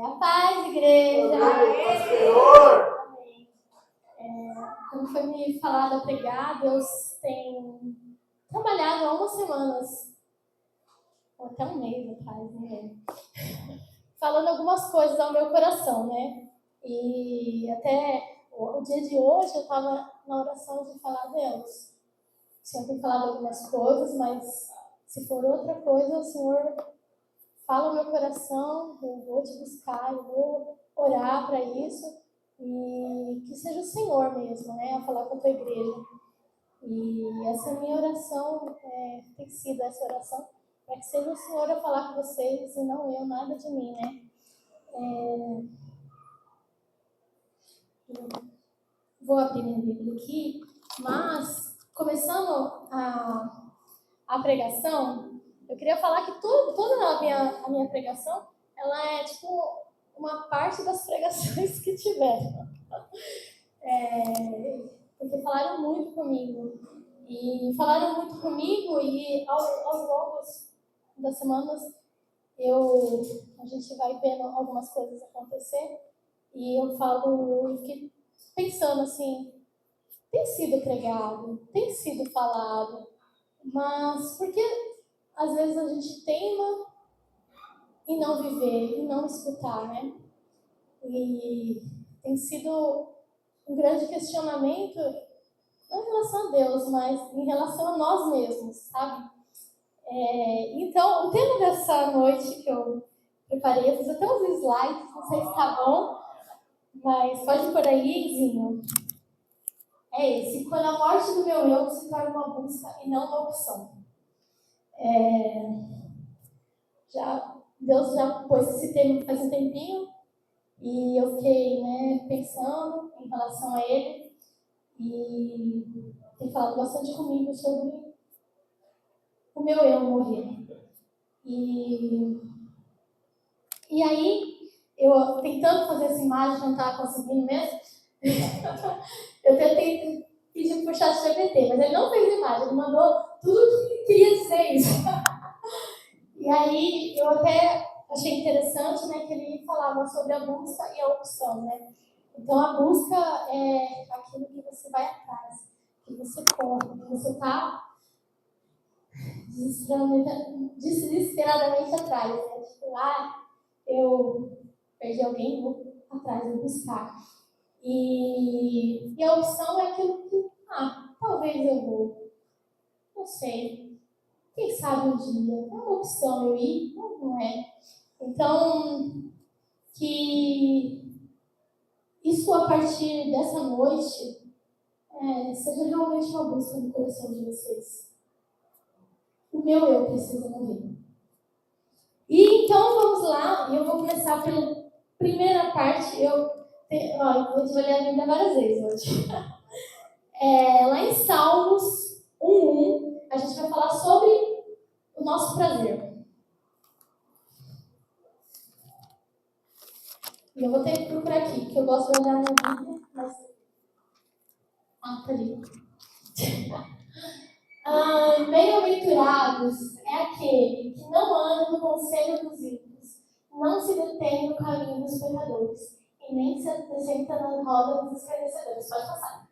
A paz, igreja. Amém, Senhor. Amém. Como foi me falado a pregar, Deus tem trabalhado há umas semanas, ou até um mês atrás, né? Falando algumas coisas ao meu coração, né? E até o dia de hoje eu estava na oração de falar, Deus, o Senhor tem falado algumas coisas, mas se for outra coisa, o Senhor fala o meu coração, eu vou te buscar, eu vou orar para isso, e que seja o Senhor mesmo, né, a falar com a tua igreja. E essa minha oração tem sido essa oração, para que seja o Senhor a falar com vocês e não eu, nada de mim, né. Vou abrir minha Bíblia aqui, mas, começando a pregação, eu queria falar que toda a minha pregação, ela é tipo uma parte das pregações que tiveram. Porque falaram muito comigo. E aos longos das semanas a gente vai vendo algumas coisas acontecer. E eu fiquei pensando assim, tem sido pregado, tem sido falado, mas por que às vezes a gente teima em não viver, em não escutar, né? E tem sido um grande questionamento, não em relação a Deus, mas em relação a nós mesmos, sabe? Então, o tema dessa noite que eu preparei, eu fiz até uns slides, não sei se tá bom, mas pode por aí, Zinho. É esse: quando a morte do meu eu se torna uma busca e não uma opção. Deus já pôs esse tema faz um tempinho, e eu fiquei, né, pensando em relação a ele, e tem falado bastante comigo sobre o meu eu morrer. E aí, eu tentando fazer essa imagem, não estava conseguindo mesmo. Eu tentei pedir para o ChatGPT, mas ele não fez imagem, ele mandou tudo que queria dizer isso. E aí, eu até achei interessante, né, que ele falava sobre a busca e a opção, né? Então, a busca é aquilo que você vai atrás, que você corre, que você está desesperadamente atrás, né? Tipo, eu perdi alguém, vou atrás, vou buscar. E a opção é aquilo que, talvez eu vou, não sei, quem sabe um dia. É uma opção eu ir, não é? Então, que isso a partir dessa noite seja realmente uma busca no coração de vocês. O meu eu precisa morrer. E então vamos lá, eu vou começar pela primeira parte. Eu vou ler a Bíblia várias vezes hoje. Lá em Salmos 1:1, a gente vai falar sobre o nosso prazer. E eu vou ter que procurar aqui, porque eu gosto de olhar na Bíblia, mas... tá ali. Bem-aventurados é aquele que não anda no conselho dos ímpios, não se detém no caminho dos pecadores, e nem se assenta na roda dos escarnecedores. Pode passar.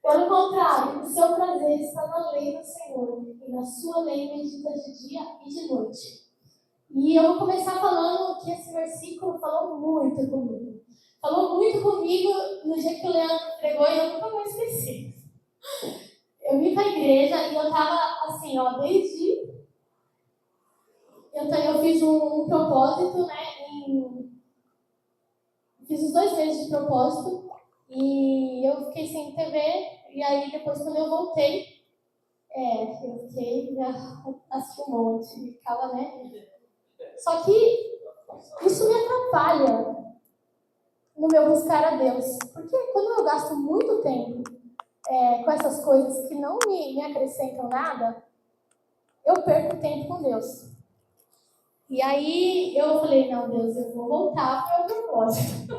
Pelo contrário, o seu prazer está na lei do Senhor, e na sua lei medita de dia e de noite. E eu vou começar falando que esse versículo falou muito comigo. Falou muito comigo no dia que o Leandro pregou, e eu nunca vou esquecer. Eu vim para a igreja e eu estava assim, desde... Eu fiz um propósito, né? Fiz os 2 meses de propósito e eu fiquei sem TV. E aí, depois, quando eu voltei, eu fiquei, assisti um monte, ficava, né? Só que isso me atrapalha no meu buscar a Deus. Porque quando eu gasto muito tempo com essas coisas que não me acrescentam nada, eu perco tempo com Deus. E aí eu falei, não, Deus, eu vou voltar para o meu propósito.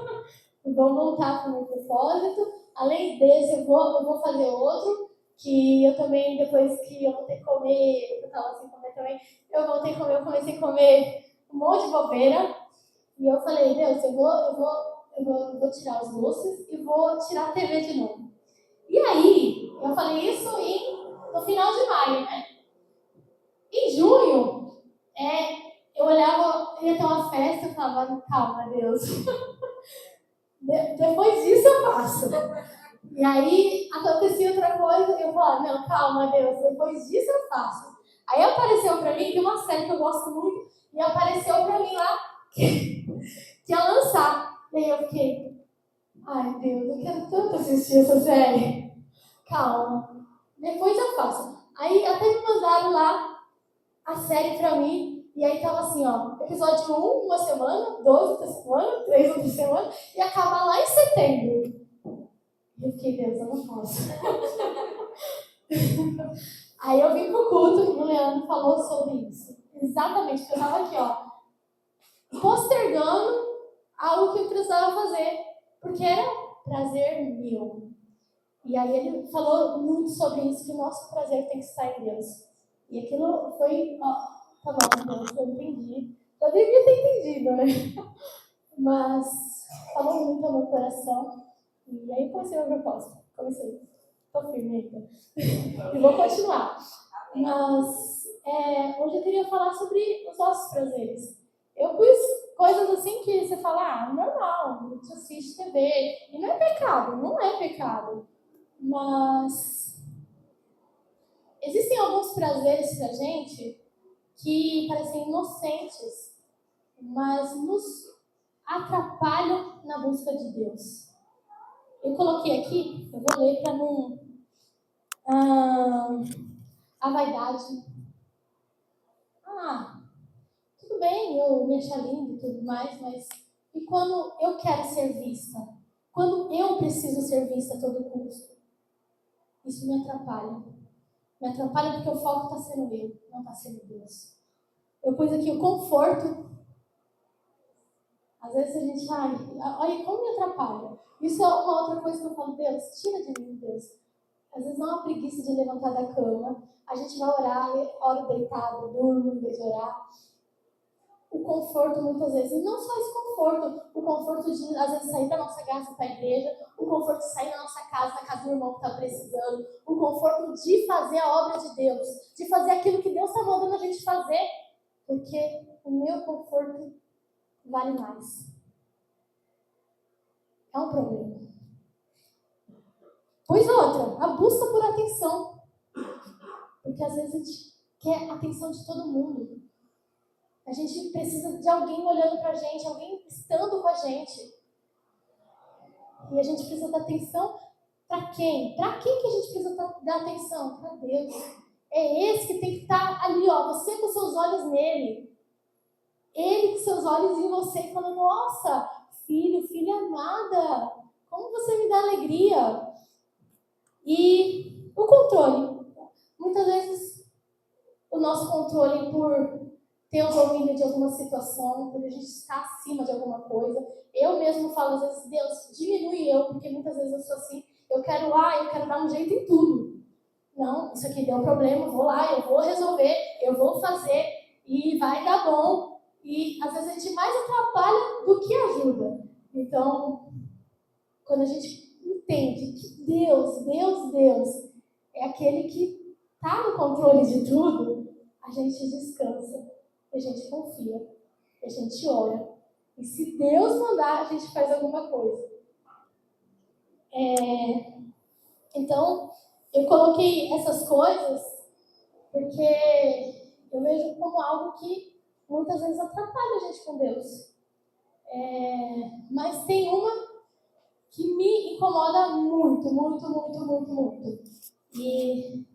Eu vou voltar para o meu propósito. Além desse, eu vou fazer outro, que eu também, depois que eu voltei a comer, eu estava sem comer também, eu voltei a comer, eu comecei a comer um monte de bobeira. E eu falei, Deus, eu vou tirar os lustres e vou tirar a TV de novo. E aí, eu falei isso no final de maio, né? Em junho, eu olhava, ia ter uma festa, eu falava, calma, Deus. Depois disso eu faço. E aí, acontecia outra coisa, eu falava, não, calma, Deus, depois disso eu faço. Aí apareceu pra mim, tem uma série que eu gosto muito, e apareceu pra mim lá que ia lançar. E aí eu fiquei, ai, Deus, eu quero tanto assistir essa série. Calma, depois eu faço. Aí até me mandaram lá a série pra mim, e aí tava assim, ó, episódio 1, uma semana, 2, outra semana, 3, outra semana, e acaba lá em setembro. Eu fiquei, Deus, eu não posso. Aí eu vim pro culto e o Leandro falou sobre isso. Exatamente, porque eu tava aqui, ó, postergando algo que eu precisava fazer, porque era prazer meu. E aí ele falou muito sobre isso, que o nosso prazer tem que estar em Deus. E aquilo foi, ó, tá bom, Deus, eu entendi. Eu devia ter entendido, né? Mas falou muito ao meu coração. E aí comecei a minha proposta. Comecei. Tô firme ainda. E vou continuar. Mas hoje eu queria falar sobre os nossos prazeres. Eu pus coisas assim que você fala, normal, você assiste TV. E não é pecado, não é pecado. Mas existem alguns prazeres pra gente que parecem inocentes, mas nos atrapalham na busca de Deus. Eu coloquei aqui, eu vou ler para não. A vaidade. Tudo bem eu me achar linda e tudo mais, mas e quando eu quero ser vista? Quando eu preciso ser vista a todo custo? Isso me atrapalha. Me atrapalha porque o foco está sendo eu, não está sendo Deus. Eu pus aqui o conforto. Às vezes a gente, olha como me atrapalha. Isso é uma outra coisa que eu falo, Deus, tira de mim, Deus. Às vezes não há preguiça de levantar da cama. A gente vai orar, ora deitado, durmo em vez de orar. O conforto muitas vezes, e não só esse conforto, o conforto de às vezes sair da nossa casa para a igreja, o conforto de sair da nossa casa, na casa do irmão que está precisando, o conforto de fazer a obra de Deus, de fazer aquilo que Deus está mandando a gente fazer, porque o meu conforto vale mais. É um problema. Pois outra, a busca por atenção, porque às vezes a gente quer a atenção de todo mundo. A gente precisa de alguém olhando pra gente, alguém estando com a gente. E a gente precisa dar atenção para quem? Para quem que a gente precisa dar atenção? Para Deus. É esse que tem que estar ali, ó, você com seus olhos nele. Ele com seus olhos em você, falando, nossa, filho, filha amada, como você me dá alegria. E o controle. Muitas vezes o nosso controle por ter o domínio de alguma situação, por a gente estar acima de alguma coisa. Eu mesmo falo, às vezes, Deus, diminui eu, porque muitas vezes eu sou assim, eu quero dar um jeito em tudo. Não, isso aqui deu um problema, eu vou lá, eu vou resolver, eu vou fazer e vai dar bom. E às vezes a gente mais atrapalha do que ajuda. Então, quando a gente entende que Deus é aquele que está no controle de tudo, a gente descansa, a gente confia, a gente ora. E se Deus mandar, a gente faz alguma coisa. Então, eu coloquei essas coisas porque eu vejo como algo que muitas vezes atrapalha a gente com Deus. Mas tem uma que me incomoda muito, muito, muito, muito, muito. E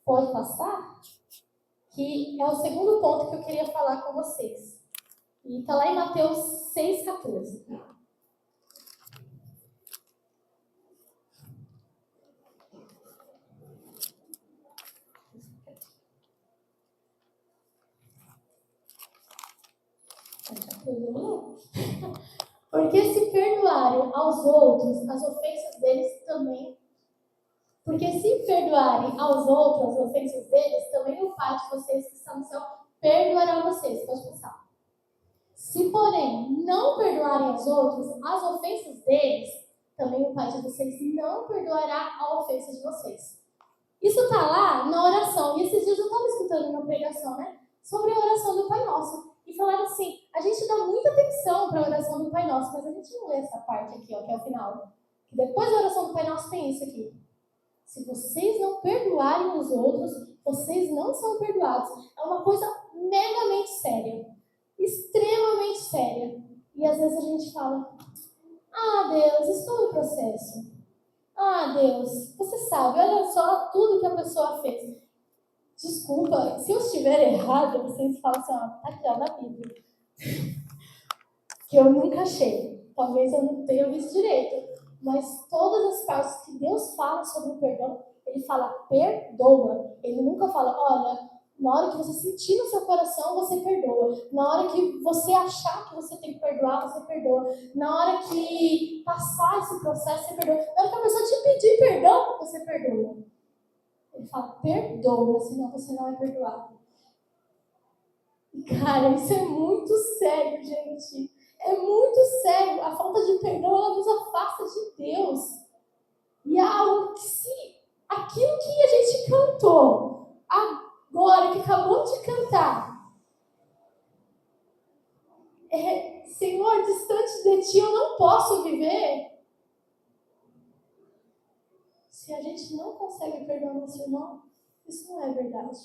pode passar? Que é o segundo ponto que eu queria falar com vocês. E está lá em Mateus 6,14. Porque se perdoarem aos outros as ofensas deles também. Porque se perdoarem aos outros as ofensas deles, também o Pai de vocês que está no céu perdoará vocês. Pode pensar. Se, porém, não perdoarem os outros, as ofensas deles, também o Pai de vocês não perdoará a ofensa de vocês. Isso está lá na oração. E esses dias eu estava escutando uma pregação, né? Sobre a oração do Pai Nosso. E falaram assim, a gente dá muita atenção para a oração do Pai Nosso, mas a gente não lê essa parte aqui, ó, que é o final. Que depois da oração do Pai Nosso tem isso aqui. Se vocês não perdoarem os outros, vocês não são perdoados. É uma coisa megamente séria. Extremamente séria. E às vezes a gente fala, Deus, estou no processo. Deus, você sabe, olha só tudo que a pessoa fez. Desculpa, se eu estiver errada, vocês falam assim, tá aqui, ó, na Bíblia. Que eu nunca achei. Talvez eu não tenha visto direito. Mas todas as partes que Deus fala sobre o perdão, Ele fala, perdoa. Ele nunca fala, olha, na hora que você sentir no seu coração, você perdoa. Na hora que você achar que você tem que perdoar, você perdoa. Na hora que passar esse processo, você perdoa. Na hora que a pessoa te pedir perdão, você perdoa. Ele fala, perdoa, senão você não é perdoado. E, cara, isso é muito sério, gente. É muito sério. A falta de perdão, ela nos afasta de Deus. E há algo que aquilo que a gente cantou agora, que acabou de cantar, Senhor, distante de Ti eu não posso viver. Se a gente não consegue perdoar nosso irmão, isso não é verdade.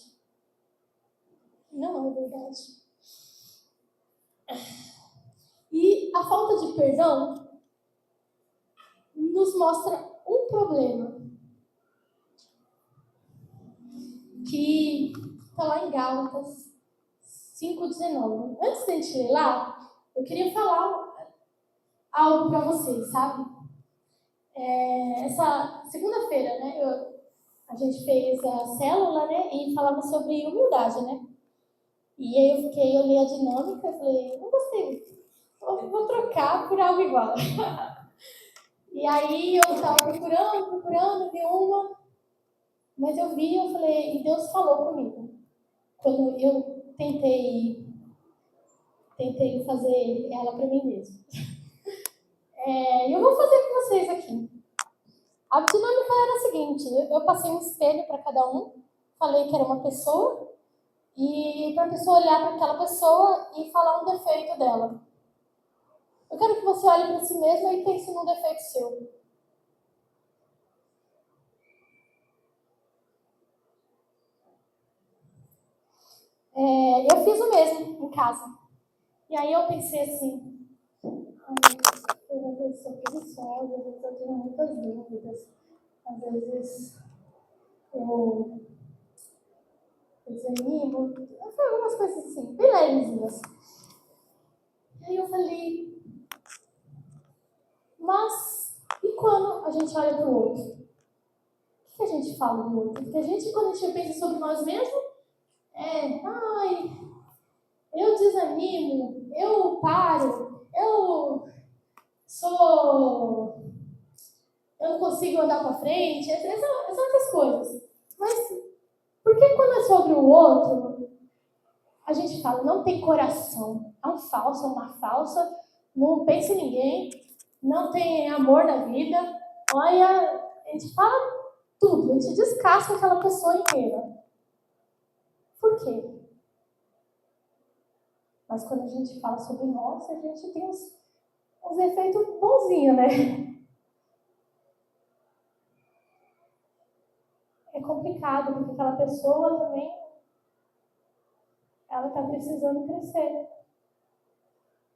Não é verdade. E a falta de perdão nos mostra um problema que está lá em Gálatas 5,19. Antes de a gente ler lá, eu queria falar algo para vocês, sabe? Essa segunda-feira, né, a gente fez a célula, né, e falava sobre humildade, né? E aí eu olhei a dinâmica e falei, não gostei, vou trocar por algo igual. E aí eu estava procurando, vi uma, mas eu falei, e Deus falou comigo. Quando eu tentei fazer ela para mim mesma. E eu vou fazer com vocês aqui. A dinâmica era a seguinte, eu passei um espelho para cada um, falei que era uma pessoa, e para a pessoa olhar para aquela pessoa e falar um defeito dela. Eu quero que você olhe para si mesma e pense num defeito seu. Eu fiz o mesmo em casa. E aí eu pensei assim, eu sou preguiçosa, às vezes eu tenho muitas dúvidas, às vezes eu desanimo, eu falei algumas coisas assim, bem levezinhas. Aí eu falei, mas e quando a gente olha para o outro? O que a gente fala do outro? Porque quando a gente pensa sobre nós mesmos, eu desanimo, eu paro, eu não consigo andar para frente, essas outras coisas. Mas por que quando é sobre o outro, a gente fala, não tem coração, é um falso, é uma falsa, não pensa em ninguém, não tem amor na vida, olha, a gente fala tudo, a gente descasca aquela pessoa inteira. Por quê? Mas quando a gente fala sobre nós, a gente tem uns efeitos bonzinhos, né? É complicado, porque aquela pessoa também, ela está precisando crescer.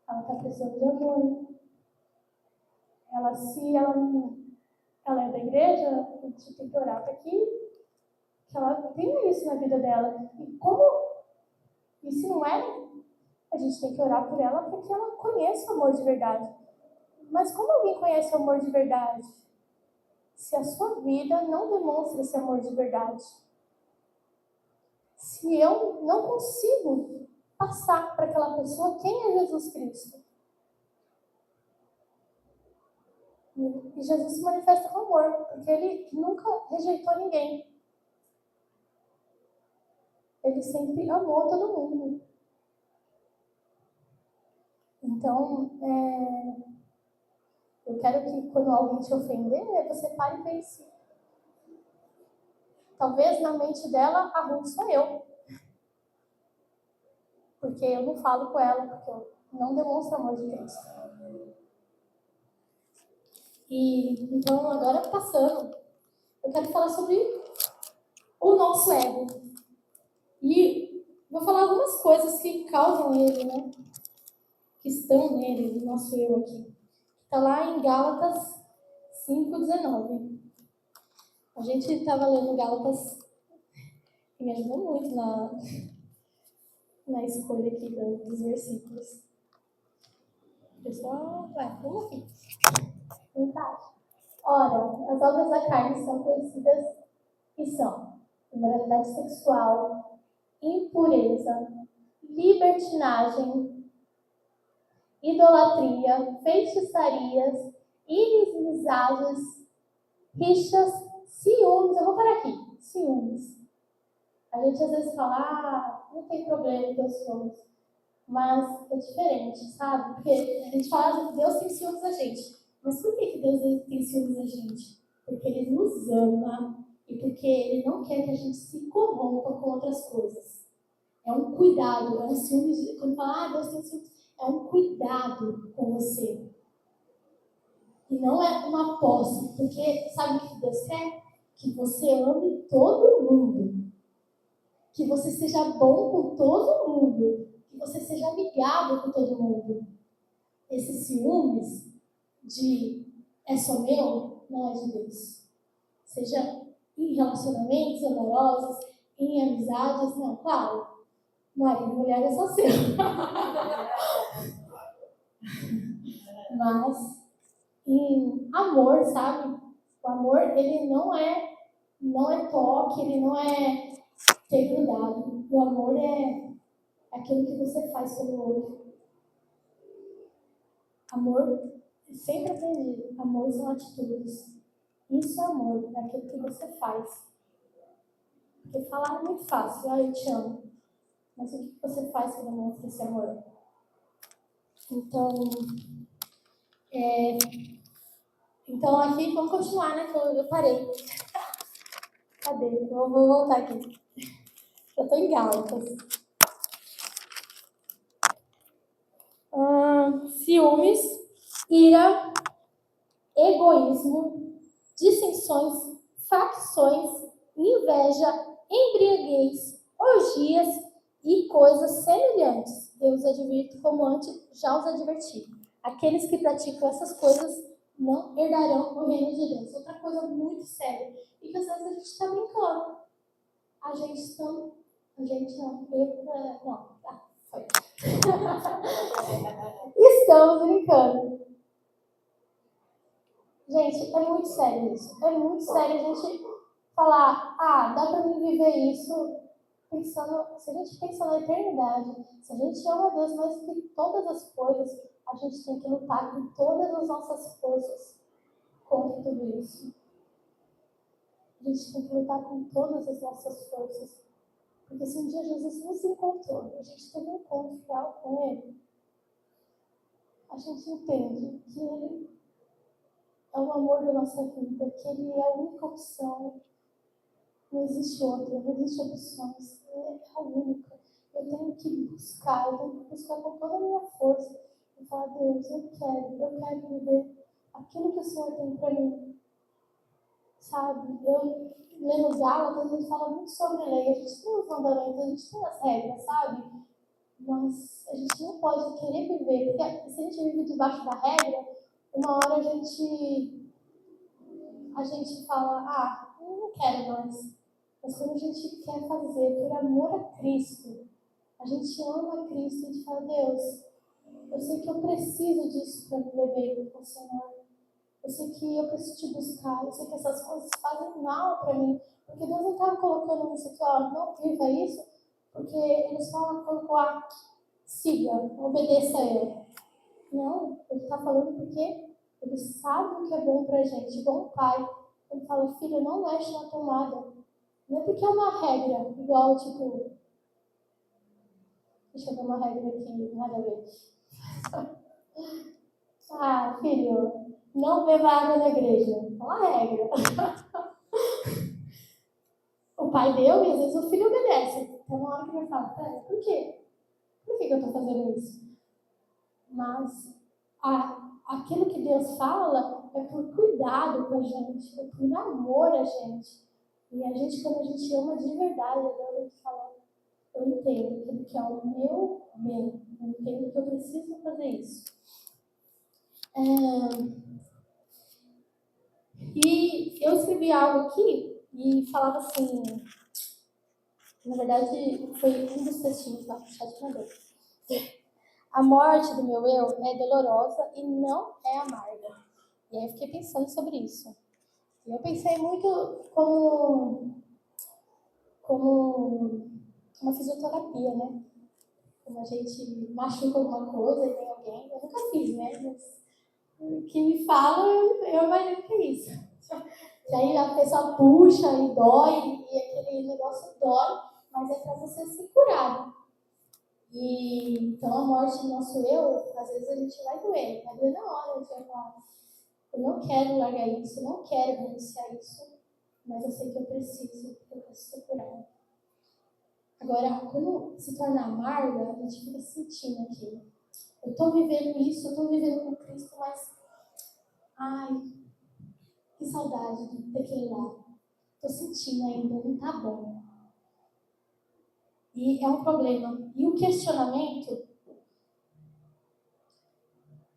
Ela está precisando de amor. Se ela é da igreja, a gente tem que orar para que ela tenha isso na vida dela. E se não é, a gente tem que orar por ela para que ela conheça o amor de verdade. Mas como alguém conhece o amor de verdade? Se a sua vida não demonstra esse amor de verdade. Se eu não consigo passar para aquela pessoa quem é Jesus Cristo. E Jesus se manifesta com amor, porque ele nunca rejeitou ninguém. Ele sempre amou todo mundo. Então, eu quero que quando alguém te ofender, você pare e pense. Talvez na mente dela, a Ruth sou eu. Porque eu não falo com ela, porque eu não demonstro amor de Cristo. E então, agora passando, eu quero falar sobre o nosso ego. E vou falar algumas coisas que causam ele, né? Que estão nele, no nosso eu aqui. Está lá em Gálatas 5:19. A gente estava lendo Gálatas e me ajudou muito na escolha aqui dos versículos. Pessoal, vamos aqui. Então, ora, as obras da carne são conhecidas e são imoralidade sexual, impureza, libertinagem, idolatria, feitiçarias, inimizades, rixas, ciúmes. Eu vou parar aqui. Ciúmes. A gente às vezes fala, não tem problema ter ciúmes. Mas é diferente, sabe? Porque a gente fala que Deus tem ciúmes da gente. Mas por que Deus tem ciúmes da gente? Porque Ele nos ama e porque Ele não quer que a gente se corrompa com outras coisas. É um cuidado, é um ciúme. Quando fala, Deus tem ciúmes, é um cuidado com você. E não é uma posse, porque sabe o que Deus quer? Que você ame todo mundo. Que você seja bom com todo mundo. Que você seja amigável com todo mundo. Esses ciúmes de é só meu, não é de Deus. Seja em relacionamentos amorosos, em amizades, não, claro. Marido e mulher é só seu. Mas em amor, sabe? O amor, ele não é toque, ele não é ter grudado. O amor é aquilo que você faz pelo outro. Amor, sempre aprendi, amor são atitudes. Isso é amor, é aquilo que você faz. Porque falar é muito fácil, eu te amo. Mas o que você faz que demonstra esse amor? Então, então aqui, vamos continuar, né? Que eu parei. Cadê? Eu vou voltar aqui. Eu estou em Gálatas. Ciúmes, ira, egoísmo, dissensões, facções, inveja, embriaguez, orgias e coisas semelhantes. Eu os advirto como antes já os adverti. Aqueles que praticam essas coisas não herdarão o reino de Deus. Outra coisa muito séria. E que às vezes a gente está brincando. Foi. Estamos brincando. Gente, é muito sério isso. É muito sério a gente falar, dá pra mim viver isso pensando, se a gente pensa na eternidade, se a gente ama Deus mais que todas as coisas, a gente tem que lutar com todas as nossas forças contra tudo isso. A gente tem que lutar com todas as nossas forças. Porque se um dia Jesus nos encontrou, a gente teve um encontro real com Ele, a gente entende que Ele é o amor da nossa vida, que Ele é a única opção. Não existe outra, não existe opções. Ele é a única. Eu tenho que buscar com toda a minha força e falar, Deus, eu quero viver aquilo que o Senhor tem para mim. Sabe? Eu, lendo Gálatas, a gente fala muito sobre lei. A gente tem os mandamentos, a gente tem as regras, sabe? Mas a gente não pode querer viver, porque se a gente vive debaixo da regra, uma hora a gente fala, eu não quero mais. Mas quando a gente quer fazer por amor a Cristo, a gente ama Cristo e a gente fala, Deus, eu sei que eu preciso disso para viver bem com o Senhor. Eu sei que eu preciso te buscar, eu sei que essas coisas fazem mal para mim. Porque Deus não estava colocando isso aqui, não viva isso, porque Ele só colocou, siga, obedeça a Ele. Não, Ele está falando porque Ele sabe o que é bom para a gente, bom Pai. Ele fala, filho, não mexe na tomada. Não é porque é uma regra, igual, tipo... Deixa eu ver uma regra aqui, nada a ver. Ah, filho, não beba água na igreja. É uma regra. O pai deu e às vezes o filho obedece. Tem uma hora que vai falar, pera, por quê? Por que eu estou fazendo isso? Mas aquilo que Deus fala é por cuidado com a gente, é por amor a gente. E a gente, quando a gente ama de verdade, Deus fala, eu entendo aquilo que é o meu bem, eu entendo que eu preciso fazer isso. E eu escrevi algo aqui e falava assim, na verdade foi um dos textinhos lá do chat mandou. A morte do meu eu é dolorosa e não é amarga. E aí eu fiquei pensando sobre isso. E eu pensei muito como uma fisioterapia, né? Quando a gente machuca alguma coisa e tem alguém, eu nunca fiz, né? Mas o que me fala, eu imagino que é isso. E aí a pessoa puxa e dói, e aquele negócio dói, mas é para você se curar. E então a morte do nosso eu, às vezes a gente vai doer na hora, a gente vai falar, eu não quero largar isso, eu não quero renunciar isso, mas eu sei que eu preciso ser curado. Agora, quando se torna amarga, a gente fica sentindo aquilo. Eu estou vivendo isso, eu estou vivendo com Cristo, mas, ai, que saudade daquele lá. Estou sentindo ainda, não está bom. E é um problema. E o questionamento,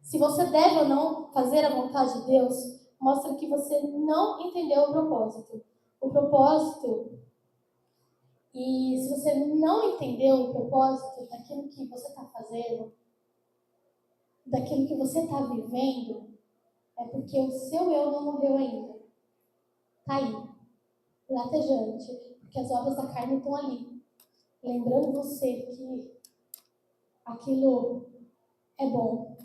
se você deve ou não fazer a vontade de Deus, mostra que você não entendeu o propósito. O propósito, e se você não entendeu o propósito daquilo que você está fazendo, daquilo que você está vivendo, é porque o seu eu não morreu ainda. Está aí, latejante, porque as obras da carne estão ali, lembrando você que aquilo é bom.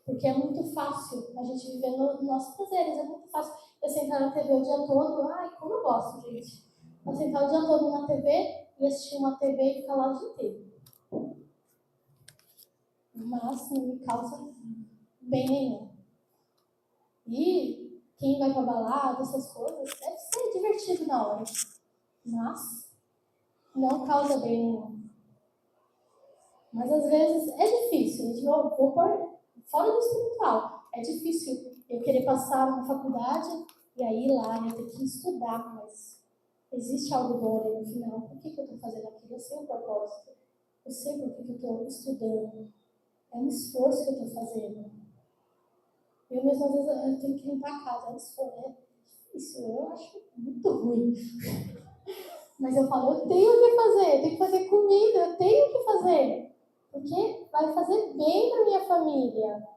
Porque é muito fácil a gente viver nos nossos prazeres, é muito fácil eu sentar na TV o dia todo, ai, como eu gosto, gente. Eu sentar o dia todo na TV e assistir uma TV e ficar lá o dia inteiro. Mas não me causa bem nenhum. E quem vai pra balada, essas coisas, deve ser divertido na hora. Mas não causa bem nenhum. Mas às vezes é difícil, gente, vou pôr fora do espiritual. É difícil eu querer passar uma faculdade e aí ir lá, eu ter que estudar, mas existe algo bom ali no final. Por que eu estou fazendo aquilo? Eu sei o propósito. Eu sei por que eu estou estudando. É um esforço que eu estou fazendo. Eu mesmo, às vezes, eu tenho que limpar a casa. É um esforço, é difícil. Eu acho muito ruim. Mas eu falo, eu tenho que fazer. Eu tenho que fazer comida. Eu tenho que fazer. Porque vai fazer bem para minha família.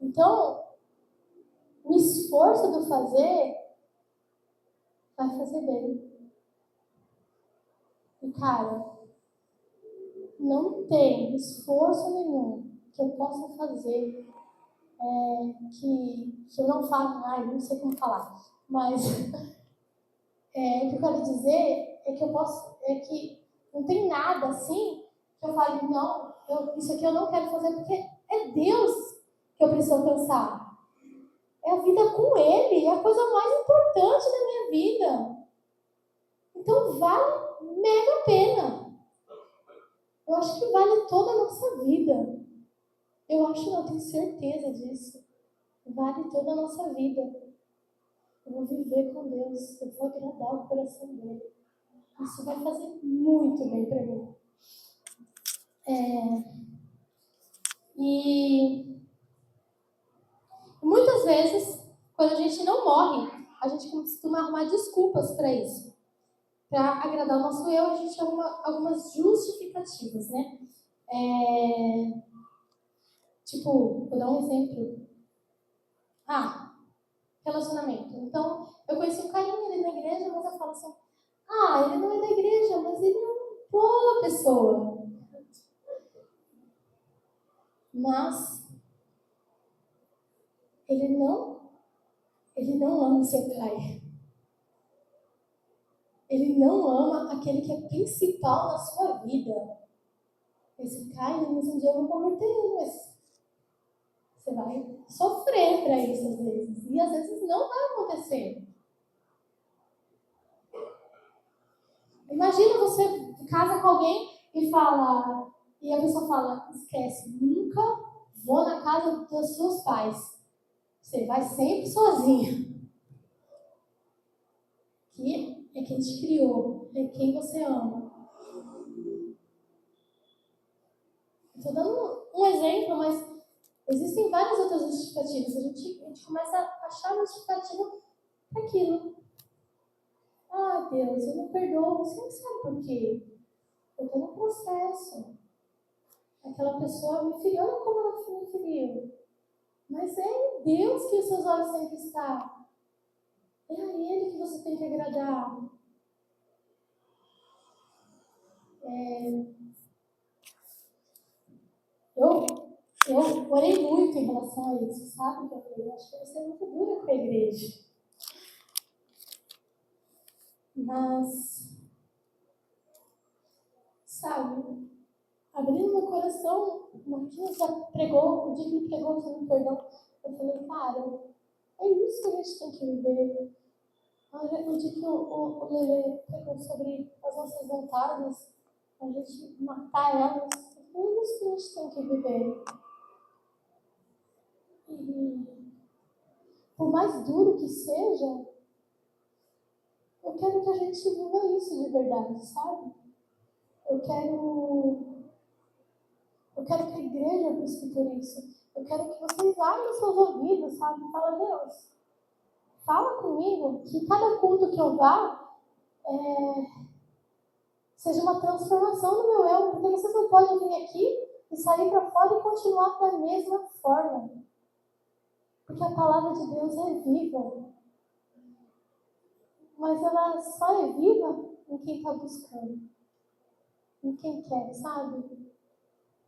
Então, o esforço do fazer vai fazer bem. E, cara, não tem esforço nenhum que eu possa fazer que eu não falo, não sei como falar, mas o que eu quero dizer é que que não tem nada assim que eu fale, não, isso aqui eu não quero fazer porque é Deus que eu preciso alcançar. É a vida com Ele, é a coisa mais importante da minha vida. Então vale mega a pena. Eu acho que vale toda a nossa vida. Eu acho, não, eu tenho certeza disso. Vale toda a nossa vida. Eu vou viver com Deus, eu vou agradar o coração dele. Isso vai fazer muito bem para mim. E muitas vezes, quando a gente não morre, a gente costuma arrumar desculpas para isso. Para agradar o nosso eu, a gente arruma algumas justificativas, né? Tipo, vou dar um exemplo. Relacionamento. Então, eu conheci um carinha ali na igreja, mas eu falo assim, ele não é da igreja, mas ele é uma boa pessoa. Mas ele não ama o seu pai. Ele não ama aquele que é principal na sua vida. Esse cara, mas um dia eu vou converter ele, mas Você vai sofrer para isso às vezes. E às vezes não vai acontecer. Imagina você casa com alguém e fala, e a pessoa fala, esquece, nunca vou na casa dos seus pais. Você vai sempre sozinha. Que é quem te criou, é quem você ama. Estou dando um exemplo, mas existem várias outras justificativas. A gente começa a achar justificativa para aquilo. Ah, Deus, eu não perdoo. Você não sabe por quê. Eu estou no processo. Aquela pessoa me feriu, olha como ela me feriu. Mas é em Deus que os seus olhos têm que estar. É a Ele que você tem que agradar. Eu orei muito em relação a isso, sabe? Eu acho que você é muito dura com a igreja. Mas, sabe, abrindo meu coração, uma dia já pregou, o dia que me pregou sobre perdão, eu falei, cara, é isso que a gente tem que viver. O dia que o Lelê pregou sobre as nossas vontades, a gente matar elas, é isso que a gente tem que viver. E por mais duro que seja, eu quero que a gente viva isso de verdade, sabe? Eu quero que a igreja busque por isso. Eu quero que vocês abram seus ouvidos, sabe? Fala, Deus, fala comigo, que cada culto que eu vá seja uma transformação no meu eu, porque vocês não podem vir aqui e sair para fora e continuar da mesma forma. Porque a palavra de Deus é viva. Mas ela só é viva em quem está buscando. Em quem quer, sabe?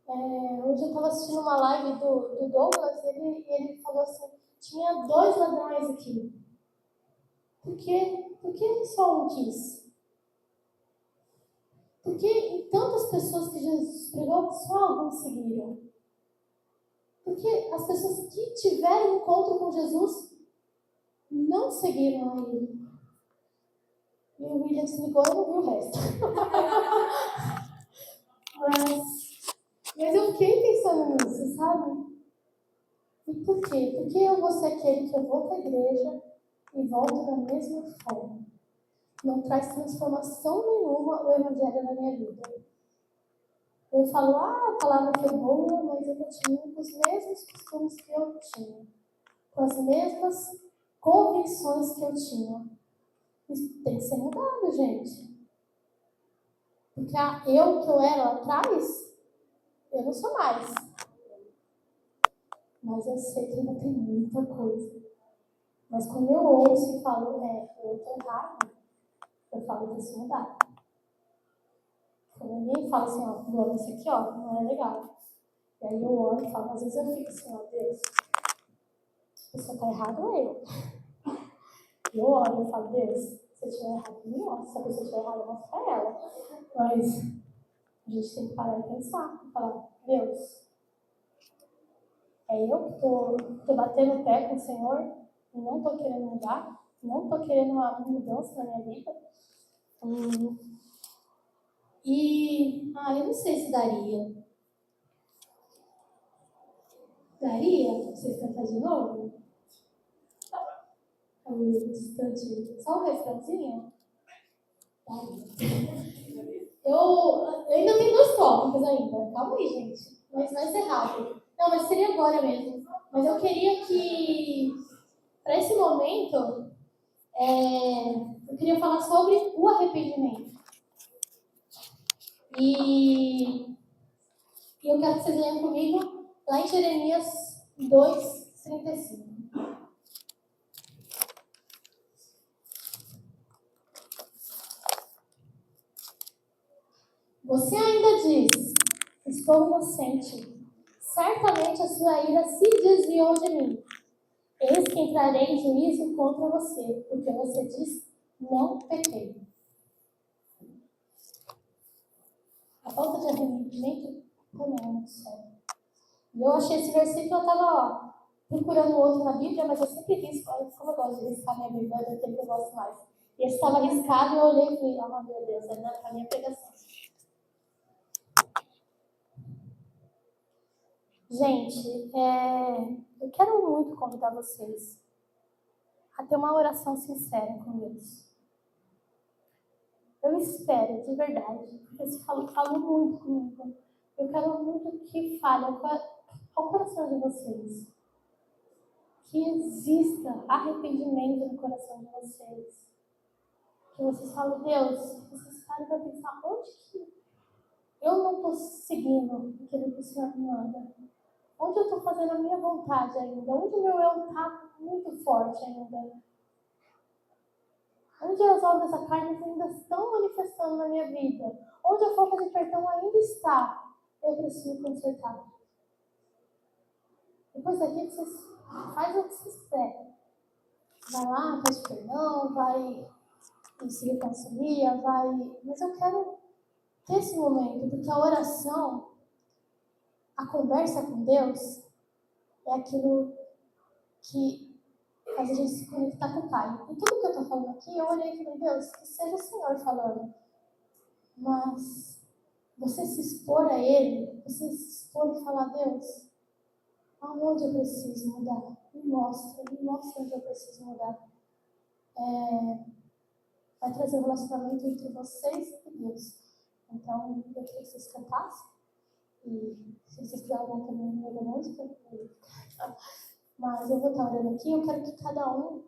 Hoje eu estava assistindo uma live do Douglas e ele falou assim, tinha 2 ladrões aqui. Por que só um quis? Porque em tantas pessoas que Jesus pregou, só alguns seguiram. Porque as pessoas que tiveram encontro com Jesus não seguiram a ele. E o William desligou e não viu o resto. Mas eu fiquei pensando nisso, sabe? E por quê? Porque eu vou ser aquele que eu vou para a igreja e volto da mesma forma. Não traz transformação nenhuma o evangelho na minha vida. Eu falo, a palavra foi boa, mas eu continuo com os mesmos costumes que eu tinha. Com as mesmas convicções que eu tinha. Isso tem que ser mudado, gente. Porque eu que eu era lá atrás, eu não sou mais. Mas eu sei que ainda tem muita coisa. Mas quando eu ouço e falo, eu estou errado, eu falo que isso mudar. Quando alguém fala assim, Luana, isso aqui, não é legal. E aí eu olho e falo, às vezes eu fico assim, Deus, a pessoa está errada ou eu? E eu olho e falo, Deus, se eu estiver errado, não. Se a pessoa estiver errada, eu vou para ela. Mas a gente tem que parar e pensar. E falar, Deus, é eu que estou batendo o pé com o Senhor e não estou querendo mudar, não estou querendo uma mudança na minha vida. Eu não sei se daria. Daria? Vocês cantar de novo? Um distante, só um refrãozinho? Eu ainda tenho 2 tópicos ainda. Calma aí, gente. Mas vai ser rápido. Não, mas seria agora mesmo. Mas eu queria que, para esse momento, eu queria falar sobre o arrependimento. E eu quero que vocês leiam comigo lá em Jeremias 2:35. Você ainda diz, estou inocente. Certamente a sua ira se desviou de mim. Eis que entrarei em juízo contra você, porque você diz, não pequei. A falta de arrependimento também é muito sério. E eu achei esse versículo, eu estava, procurando outro na Bíblia, mas eu sempre risco. Olha como eu gosto de riscar minha Bíblia, é aquele que eu gosto mais. E esse estava riscado e eu olhei e falei, oh meu Deus, é a minha pregação. Gente, eu quero muito convidar vocês a ter uma oração sincera com Deus. Eu espero, de verdade, porque você falou muito comigo. Eu quero muito que fale ao coração de vocês. Que exista arrependimento no coração de vocês. Que vocês falem, Deus, vocês parem para pensar onde que eu não estou seguindo aquilo que o Senhor me manda. Onde eu estou fazendo a minha vontade ainda. Onde o meu eu está muito forte ainda. Onde as obras da carne ainda estão manifestando na minha vida. Onde a falta de perdão ainda está. Eu preciso consertar. Depois daqui vocês fazem o que vocês quiserem. Vai lá, faz perdão, vai se reconcilia, vai. Mas eu quero ter esse momento, porque a oração, a conversa com Deus, é aquilo que faz a gente se conectar com o Pai. E tudo que eu estou falando aqui, eu olhei e falei, Deus, que seja o Senhor falando. Mas você se expor a Ele, você se expor e falar, Deus, aonde eu preciso mudar? Me mostra onde eu preciso mudar. Vai trazer um relacionamento entre vocês e Deus. Então, eu queria que vocês cantassem. E se vocês quiserem também no meio da música, mas eu vou estar orando aqui. Eu quero que cada um,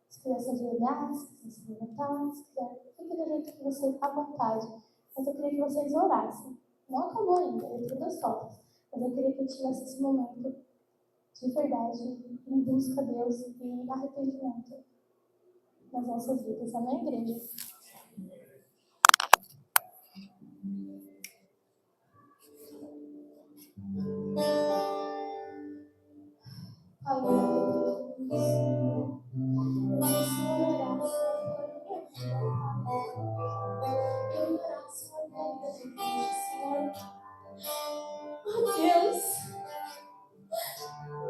se quiser se ajoelhar, se quiser se levantar, se quiser, fique do jeito que você está à vontade. Mas eu queria que vocês orassem. Não acabou ainda, eu tenho 2 fotos. Mas eu queria que eu tivesse esse momento de verdade, em busca a Deus e arrependimento nas nossas vidas. Amém, igreja? Pai, eu Deus,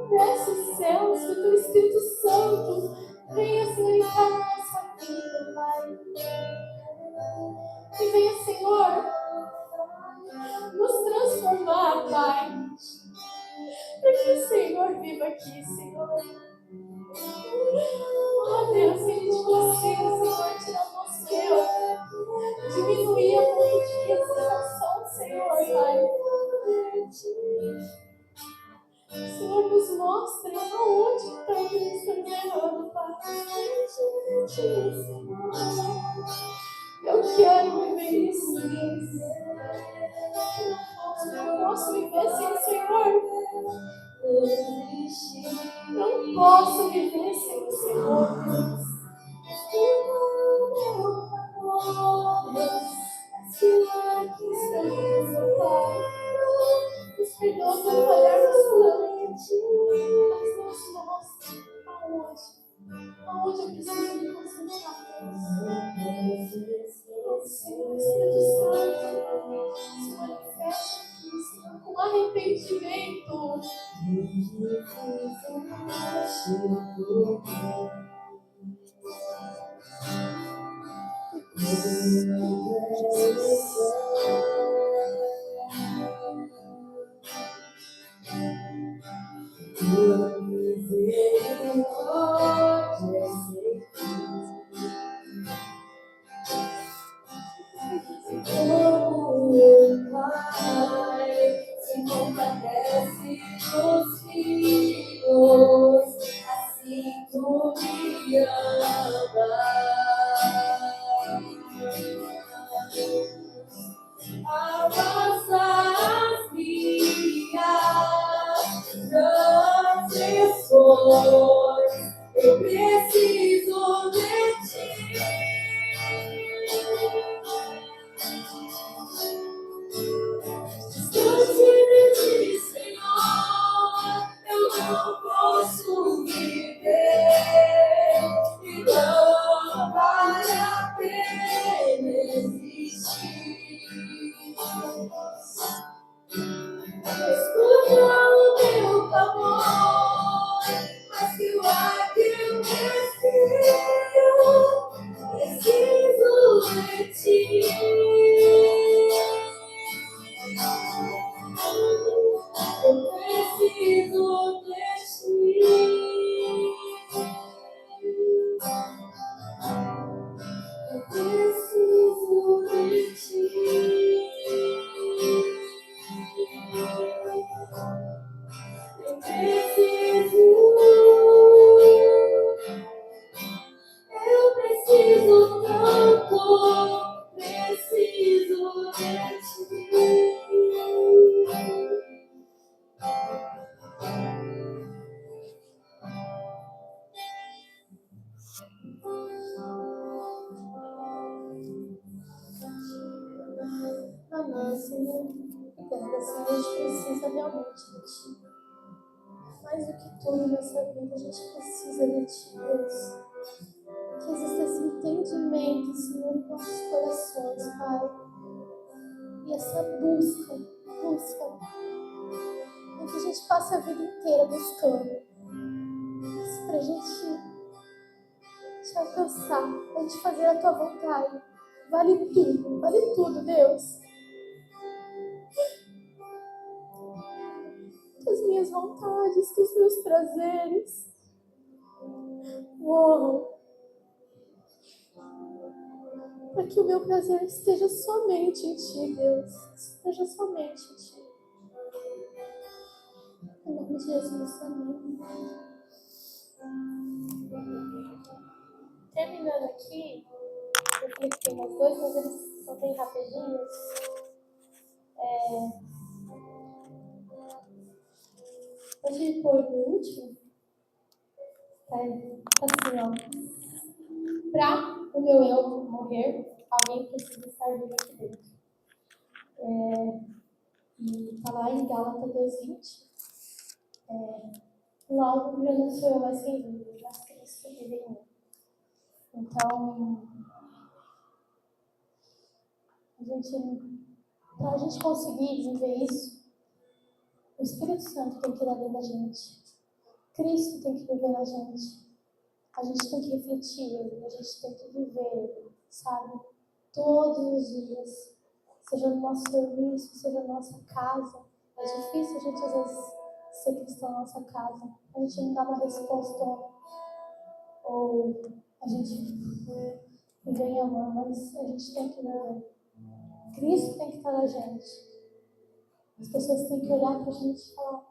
desce os céus, que o teu Espírito Santo venha, Senhor, encarnar nossa vida, Pai. E venha, Senhor, nos transformar, Pai. Para que o Senhor viva aqui, Senhor. Oh, Deus, que a gente consiga, Senhor, tirar o nosso eu, diminuir a ponto de exaltação, Senhor, Pai. Senhor, nos mostre aonde estamos errando, Pai. Eu quero viver isso, Deus. Não posso viver sem o Senhor. Não posso viver sem o Senhor, Deus. Pai. Nos perdoa por falharmos tanto, mas nos mostra aonde eu preciso me concentrar. Senhor, Espírito Santo, se manifesta aqui, Senhor, com arrependimento. Se compadece dos filhos, assim tu me amas. Abaixa as minhas transgressões, eu preciso de ti. Distante de ti, Senhor, eu não posso viver, e não vale a pena existir. Escuta o meu clamor, Senhor, obrigada, Senhor, a gente precisa realmente de Ti. Mais do que tudo nessa vida, a gente precisa de Ti, Deus. Que exista esse entendimento, Senhor, em nossos corações, Pai. E essa busca, em que a gente passa a vida inteira buscando. Isso pra gente te alcançar, pra gente fazer a Tua vontade. Vale tudo, Deus. Que as minhas vontades, que os meus prazeres morram. Para que o meu prazer esteja somente em Ti, Deus. Esteja somente em Ti. Em nome de Jesus, amém. Terminando aqui, eu falei que tem mais dois, mas eles são bem rapidinhos. Pode pôr no último? Assim, ó. Para o meu eu morrer, alguém precisa estar vivo aqui dentro. E está lá em Gálatas 2:20. Logo, já não sou eu mais quem vive, mas Cristo vive em mim. Então, para a gente conseguir viver isso, o Espírito Santo tem que ir lá dentro da gente. Cristo tem que viver na gente. A gente tem que refletir Ele, a gente tem que viver Ele, sabe? Todos os dias. Seja no nosso serviço, seja na nossa casa. É difícil a gente, às vezes, ser cristão na nossa casa. A gente não dá uma resposta ou a gente vem amar, mas a gente tem que viver. Cristo tem que estar na gente. As pessoas têm que olhar para a gente e falar: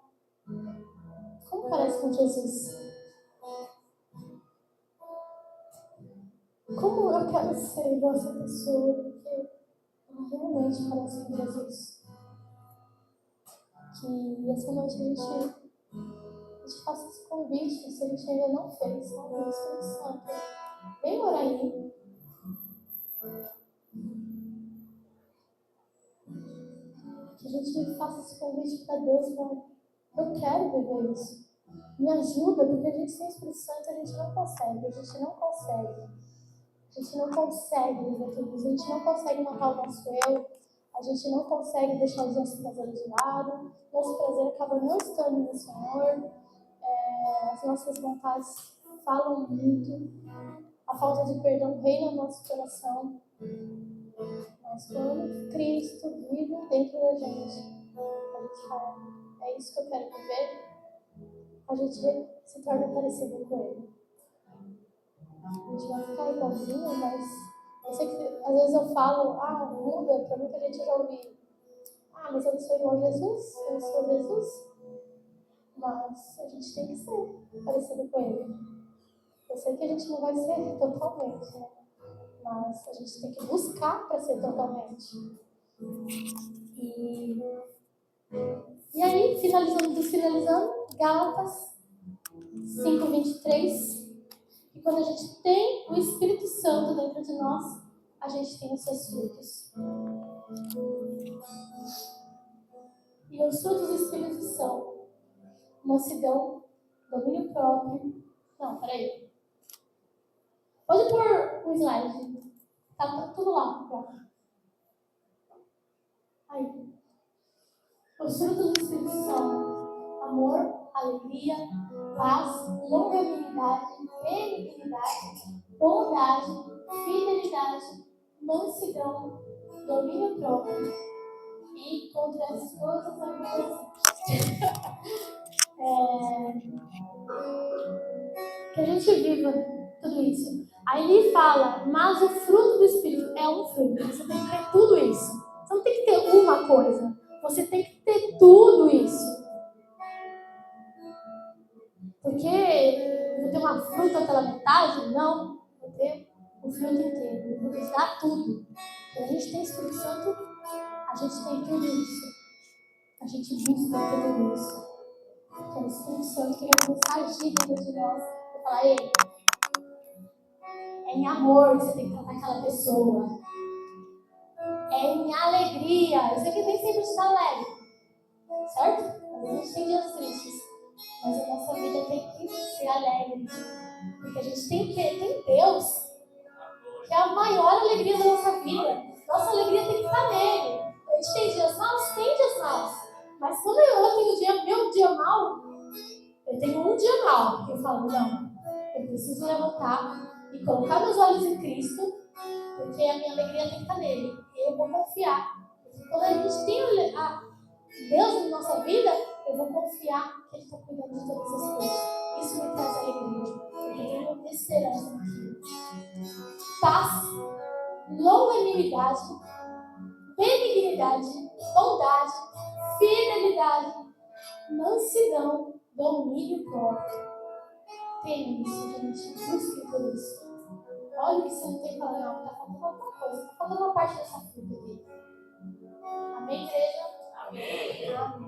como parece com Jesus? Como eu quero ser igual essa pessoa? Porque ela realmente parece com Jesus. Que essa noite a gente faça esse convite, se a gente ainda não fez, sabe? O Espírito Santo. Vem orar aí. Que a gente faça esse convite para Deus, né? Eu quero viver isso. Me ajuda, porque a gente sem Espírito Santo a gente não consegue. A gente não consegue viver tudo isso. A gente não consegue matar o nosso eu. A gente não consegue deixar os nossos prazeres de lado. Nosso prazer acaba não estando no Senhor. As nossas vontades falam muito. A falta de perdão reina no nosso coração. Mas quando Cristo vive dentro da gente, a gente fala: é isso que eu quero viver. A gente se torna parecido com Ele. A gente vai ficar igualzinho, mas eu sei que às vezes eu falo: muda, para muita gente eu já ouvi: mas eu não sou igual a Jesus, eu não sou Jesus. Mas a gente tem que ser parecido com Ele. Eu sei que a gente não vai ser totalmente, né? Mas a gente tem que buscar para ser totalmente. E aí, finalizando, Gálatas 5:23. E quando a gente tem o Espírito Santo dentro de nós, a gente tem os seus frutos. E os frutos do Espírito são mansidão, domínio próprio. Não, peraí. Pode pôr um slide. Tá tudo lá. Pronto. Aí. Os frutos do Espírito são amor, alegria, paz, longanimidade, benignidade, bondade, fidelidade, mansidão, domínio próprio. E contra as coisas não que a gente viva tudo isso. Aí ele fala: mas o fruto do Espírito é um fruto. Você tem que ter tudo isso. Você não tem que ter uma coisa. Você tem que ter tudo isso. Porque eu vou ter uma fruta pela metade? Não. Vou ter o fruto inteiro. Eu vou te dar tudo. Quando a gente tem Espírito Santo, a gente tem tudo isso. A gente busca tudo isso. Porque é o Espírito Santo que vai começar a agir dentro de nós. Vai falar: ei, é em amor que você tem que tratar aquela pessoa. É é minha alegria. Eu sei que nem sempre está alegre, certo? Às vezes a gente tem dias tristes, mas a nossa vida tem que ser alegre, porque a gente tem Deus, que é a maior alegria da nossa vida. Nossa alegria tem que estar nele. A gente tem dias maus? Tem dias maus. Mas quando eu tenho meu dia mau, eu tenho um dia mau, que eu falo, não, eu preciso levantar e colocar meus olhos em Cristo, porque a minha alegria tem que estar nele. E eu vou confiar. Quando a gente tem Deus na nossa vida, eu vou confiar que Ele está cuidando de todas as coisas. Isso me traz alegria. Eu tenho esperança naquilo. Paz, longanimidade, benignidade, bondade, fidelidade, mansidão, domínio próprio. Tem isso, gente. Busque por isso. Olha o que você não tem para não. Está faltando alguma coisa. Está faltando uma parte dessa fruta aqui. Amém, igreja? Amém. Amém.